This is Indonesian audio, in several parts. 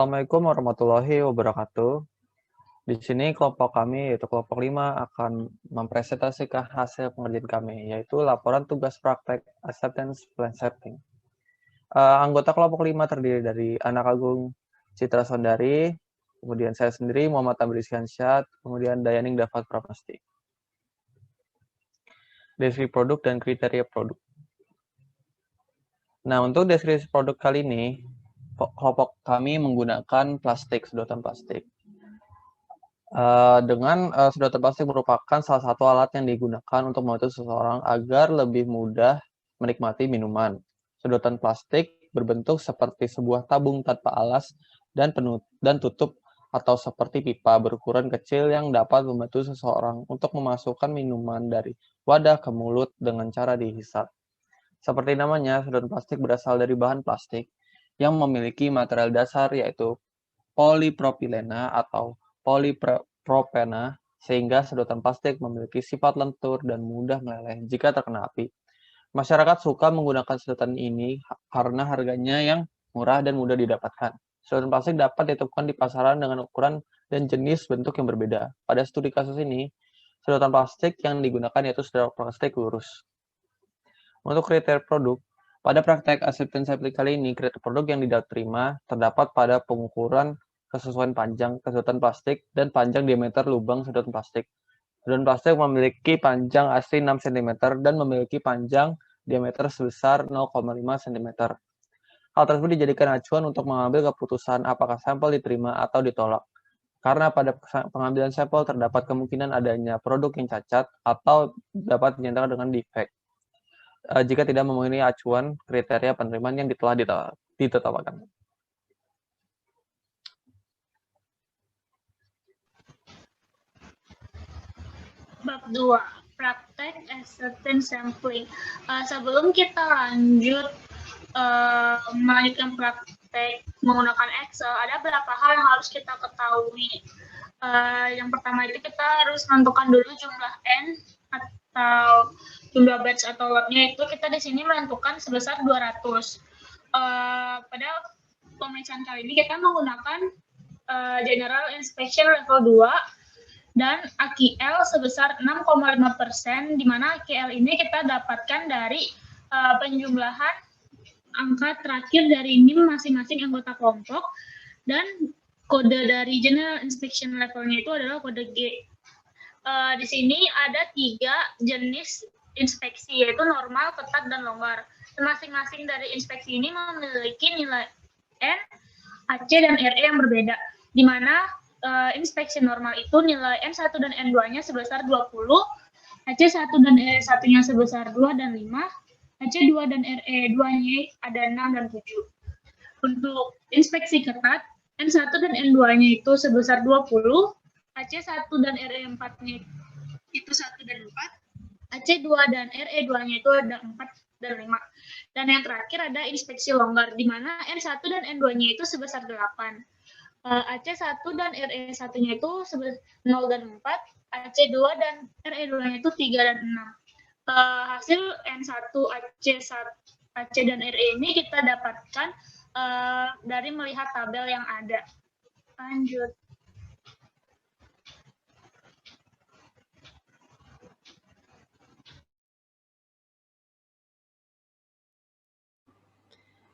Assalamualaikum warahmatullahi wabarakatuh. Di sini kelompok kami, yaitu kelompok 5, akan mempresentasikan hasil pengerjaan kami, yaitu laporan tugas praktek acceptance plan setting. Anggota kelompok 5 terdiri dari Anak Agung Citra Sondari, kemudian saya sendiri Muhammad Tamri Syansyat, kemudian Dayaning Dafat Pramesti. Deskripsi produk dan kriteria produk. Nah, untuk deskripsi produk kali ini, kelompok kami menggunakan plastik, sedotan plastik. Dengan sedotan plastik merupakan salah satu alat yang digunakan untuk membantu seseorang agar lebih mudah menikmati minuman. Sedotan plastik berbentuk seperti sebuah tabung tanpa alas dan tutup atau seperti pipa berukuran kecil yang dapat membantu seseorang untuk memasukkan minuman dari wadah ke mulut dengan cara dihisap. Seperti namanya, sedotan plastik berasal dari bahan plastik yang memiliki material dasar yaitu polipropilena atau polipropena, sehingga sedotan plastik memiliki sifat lentur dan mudah meleleh jika terkena api. Masyarakat suka menggunakan sedotan ini karena harganya yang murah dan mudah didapatkan. Sedotan plastik dapat ditemukan di pasaran dengan ukuran dan jenis bentuk yang berbeda. Pada studi kasus ini, sedotan plastik yang digunakan yaitu sedotan plastik lurus. Untuk kriteria produk, pada praktek acceptance sampling kali ini, kriteria produk yang diterima terdapat pada pengukuran kesesuaian panjang sedotan plastik dan panjang diameter lubang sedotan plastik. Sedotan plastik memiliki panjang asli 6 cm dan memiliki panjang diameter sebesar 0,5 cm. Hal tersebut dijadikan acuan untuk mengambil keputusan apakah sampel diterima atau ditolak. Karena pada pengambilan sampel terdapat kemungkinan adanya produk yang cacat atau dapat dinyatakan dengan defek jika tidak memenuhi acuan kriteria penerimaan yang telah ditetapkan. Bab 2, praktek acceptance sampling. Sebelum kita melanjutkan praktek menggunakan Excel, ada beberapa hal yang harus kita ketahui. Yang pertama itu kita harus menentukan dulu jumlah N atau jumlah batch atau lotnya itu kita di sini menentukan sebesar 200. Pada pemeriksaan kali ini kita menggunakan General Inspection Level 2 dan AQL sebesar 6,5%, di mana AQL ini kita dapatkan dari penjumlahan angka terakhir dari NIM masing-masing anggota kelompok, dan kode dari General Inspection Level-nya itu adalah kode G. Di sini ada 3 jenis inspeksi, yaitu normal, ketat, dan longgar. Masing-masing dari inspeksi ini memiliki nilai N, AC, dan RE yang berbeda, di mana inspeksi normal itu nilai N1 dan N2-nya sebesar 20, AC1 dan RE1-nya sebesar 2 dan 5, AC2 dan RE2-nya ada 6 dan 7. Untuk inspeksi ketat, N1 dan N2-nya itu sebesar 20, AC1 dan RE4-nya itu 1 dan 4, AC2 dan RE2-nya itu ada 4 dan 5. Dan yang terakhir ada inspeksi longgar, di mana N1 dan N2-nya itu sebesar 8. AC1 dan RE1-nya itu 0 dan 4, AC2 dan RE2-nya itu 3 dan 6. Hasil N1, AC dan RE ini kita dapatkan dari melihat tabel yang ada. Lanjut.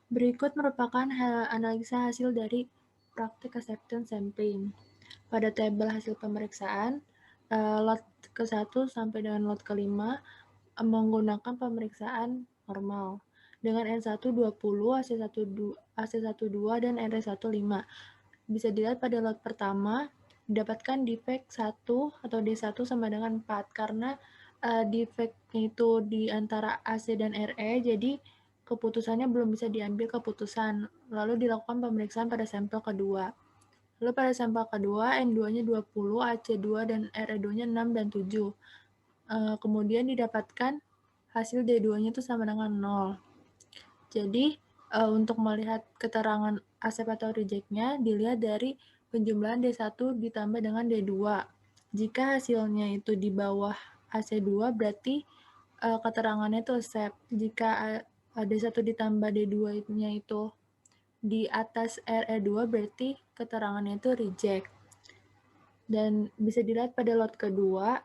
Berikut merupakan analisa hasil dari praktik acceptance sampling. Pada tabel hasil pemeriksaan, lot ke-1 sampai dengan lot ke-5 menggunakan pemeriksaan normal dengan N1 20, AC1 2, dan RE1 5. Bisa dilihat pada lot pertama didapatkan defect 1 atau D1 sama dengan 4 karena defectnya itu di antara AC dan RE, jadi keputusannya belum bisa diambil keputusan. Lalu dilakukan pemeriksaan pada sampel kedua. Lalu pada sampel kedua, N2-nya 20, AC2 dan RE2-nya 6 dan 7. Kemudian didapatkan hasil D2-nya itu sama dengan 0. Jadi, untuk melihat keterangan accept atau reject-nya, dilihat dari penjumlahan D1 ditambah dengan D2. Jika hasilnya itu di bawah AC2, berarti keterangannya itu accept. Jika D1 ditambah D2-nya itu di atas RE2 berarti keterangannya itu reject. Dan bisa dilihat pada lot kedua,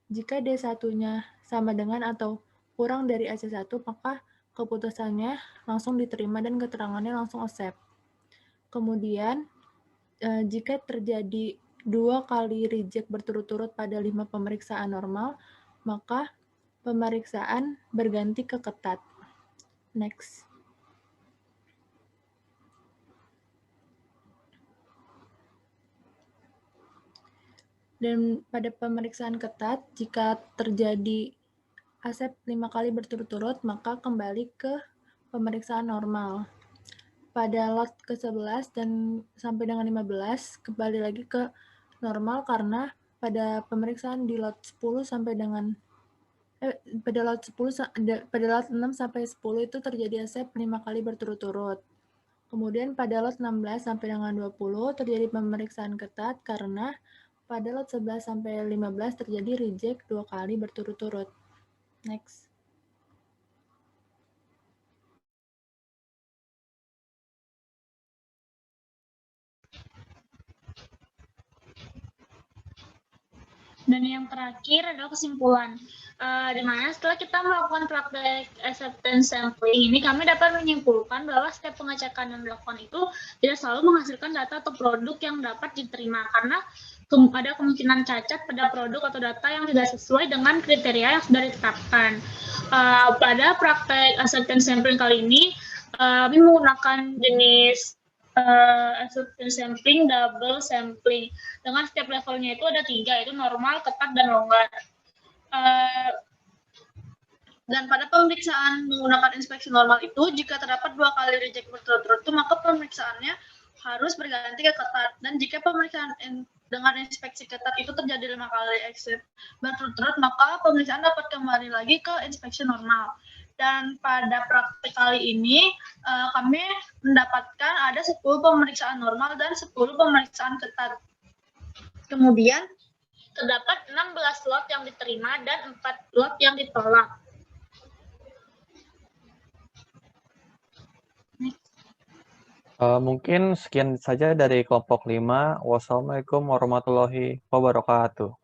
jika D1-nya sama dengan atau kurang dari AC1, maka keputusannya langsung diterima dan keterangannya langsung accept. Kemudian, jika terjadi 2 kali reject berturut-turut pada 5 pemeriksaan normal, maka pemeriksaan berganti ke ketat. Next. Dan pada pemeriksaan ketat, jika terjadi accept 5 kali berturut-turut, maka kembali ke pemeriksaan normal. Pada lot ke-11 dan sampai dengan 15, kembali lagi ke normal karena pada pemeriksaan di lot 10 sampai dengan pada lot 6 sampai 10 itu terjadi accept 5 kali berturut-turut. Kemudian pada lot 16 sampai dengan 20 terjadi pemeriksaan ketat karena pada lot 11 sampai 15 terjadi reject 2 kali berturut-turut. Next. Dan yang terakhir adalah kesimpulan. Di mana setelah kita melakukan praktek acceptance sampling ini, kami dapat menyimpulkan bahwa setiap pengecekan yang dilakukan itu tidak selalu menghasilkan data atau produk yang dapat diterima, karena ada kemungkinan cacat pada produk atau data yang tidak sesuai dengan kriteria yang sudah ditetapkan. Pada praktek acceptance sampling kali ini, kami menggunakan jenis acceptance sampling, double sampling. Dengan setiap levelnya itu ada 3, yaitu normal, ketat, dan longgar. Dan pada pemeriksaan menggunakan inspeksi normal itu, jika terdapat 2 kali reject berturut-turut, maka pemeriksaannya harus berganti ke ketat. Dan jika pemeriksaan dengan inspeksi ketat itu terjadi 5 kali accept berturut-turut, maka pemeriksaan dapat kembali lagi ke inspeksi normal. Dan pada praktik kali ini, kami mendapatkan ada 10 pemeriksaan normal dan 10 pemeriksaan ketat. Kemudian, terdapat 16 lot yang diterima dan 4 lot yang ditolak. Mungkin sekian saja dari kelompok 5. Wassalamualaikum warahmatullahi wabarakatuh.